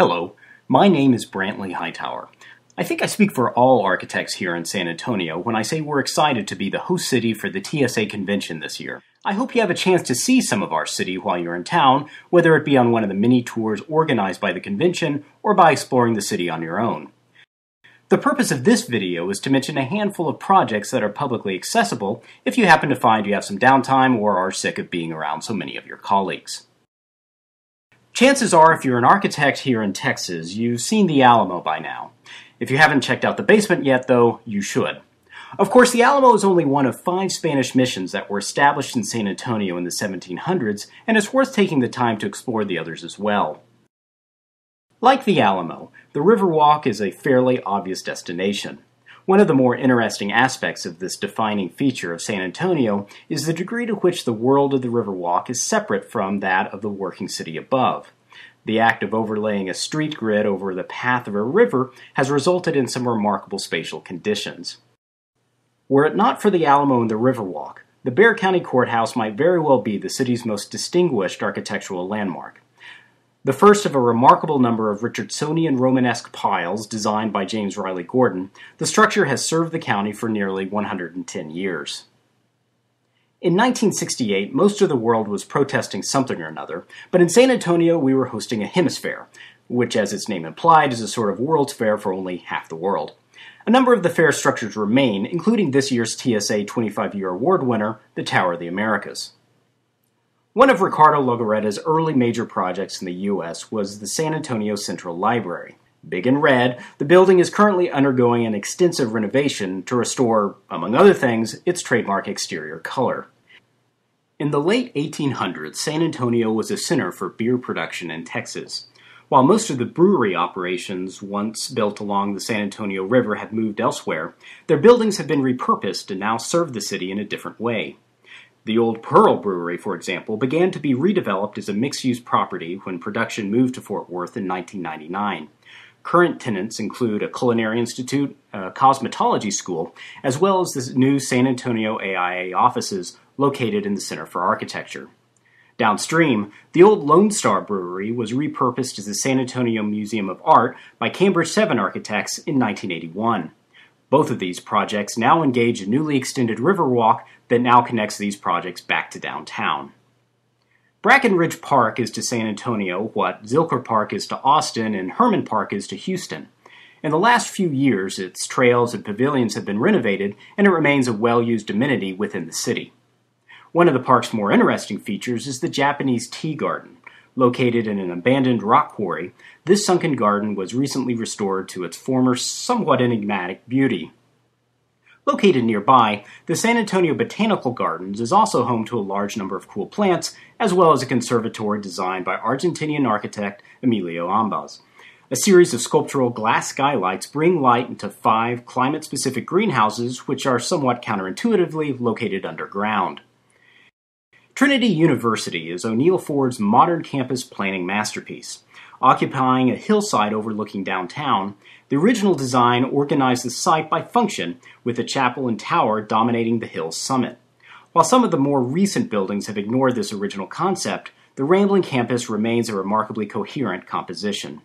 Hello, my name is Brantley Hightower. I think I speak for all architects here in San Antonio when I say we're excited to be the host city for the TSA convention this year. I hope you have a chance to see some of our city while you're in town, whether it be on one of the many tours organized by the convention or by exploring the city on your own. The purpose of this video is to mention a handful of projects that are publicly accessible if you happen to find you have some downtime or are sick of being around so many of your colleagues. Chances are, if you're an architect here in Texas, you've seen the Alamo by now. If you haven't checked out the basement yet, though, you should. Of course, the Alamo is only one of 5 Spanish missions that were established in San Antonio in the 1700s, and it's worth taking the time to explore the others as well. Like the Alamo, the Riverwalk is a fairly obvious destination. One of the more interesting aspects of this defining feature of San Antonio is the degree to which the world of the Riverwalk is separate from that of the working city above. The act of overlaying a street grid over the path of a river has resulted in some remarkable spatial conditions. Were it not for the Alamo and the Riverwalk, the Bexar County Courthouse might very well be the city's most distinguished architectural landmark. The first of a remarkable number of Richardsonian Romanesque piles designed by James Riley Gordon, the structure has served the county for nearly 110 years. In 1968, most of the world was protesting something or another, but in San Antonio we were hosting a hemisphere, which, as its name implied, is a sort of World's Fair for only half the world. A number of the fair structures remain, including this year's TSA 25-year award winner, the Tower of the Americas. One of Ricardo Legaretta's early major projects in the U.S. was the San Antonio Central Library. Big and red, the building is currently undergoing an extensive renovation to restore, among other things, its trademark exterior color. In the late 1800s, San Antonio was a center for beer production in Texas. While most of the brewery operations once built along the San Antonio River have moved elsewhere, their buildings have been repurposed and now serve the city in a different way. The old Pearl Brewery, for example, began to be redeveloped as a mixed-use property when production moved to Fort Worth in 1999. Current tenants include a culinary institute, a cosmetology school, as well as the new San Antonio AIA offices located in the Center for Architecture. Downstream, the old Lone Star Brewery was repurposed as the San Antonio Museum of Art by Cambridge 7 architects in 1981. Both of these projects now engage a newly extended Riverwalk that now connects these projects back to downtown. Brackenridge Park is to San Antonio what Zilker Park is to Austin and Herman Park is to Houston. In the last few years, its trails and pavilions have been renovated, and it remains a well-used amenity within the city. One of the park's more interesting features is the Japanese Tea Garden. Located in an abandoned rock quarry, this sunken garden was recently restored to its former somewhat enigmatic beauty. Located nearby, the San Antonio Botanical Gardens is also home to a large number of cool plants, as well as a conservatory designed by Argentinian architect Emilio Ambas. A series of sculptural glass skylights bring light into 5 climate-specific greenhouses, which are somewhat counterintuitively located underground. Trinity University is O'Neill Ford's modern campus planning masterpiece. Occupying a hillside overlooking downtown, the original design organized the site by function, with a chapel and tower dominating the hill's summit. While some of the more recent buildings have ignored this original concept, the rambling campus remains a remarkably coherent composition.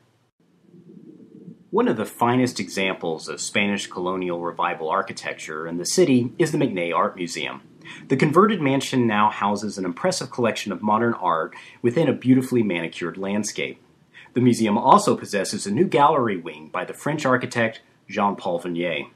One of the finest examples of Spanish colonial revival architecture in the city is the McNay Art Museum. The converted mansion now houses an impressive collection of modern art within a beautifully manicured landscape. The museum also possesses a new gallery wing by the French architect Jean-Paul Vignier.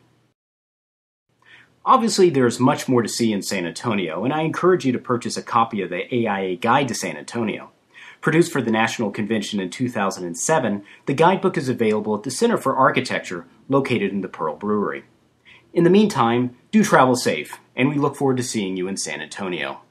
Obviously, there is much more to see in San Antonio, and I encourage you to purchase a copy of the AIA Guide to San Antonio. Produced for the National Convention in 2007, the guidebook is available at the Center for Architecture, located in the Pearl Brewery. In the meantime, do travel safe, and we look forward to seeing you in San Antonio.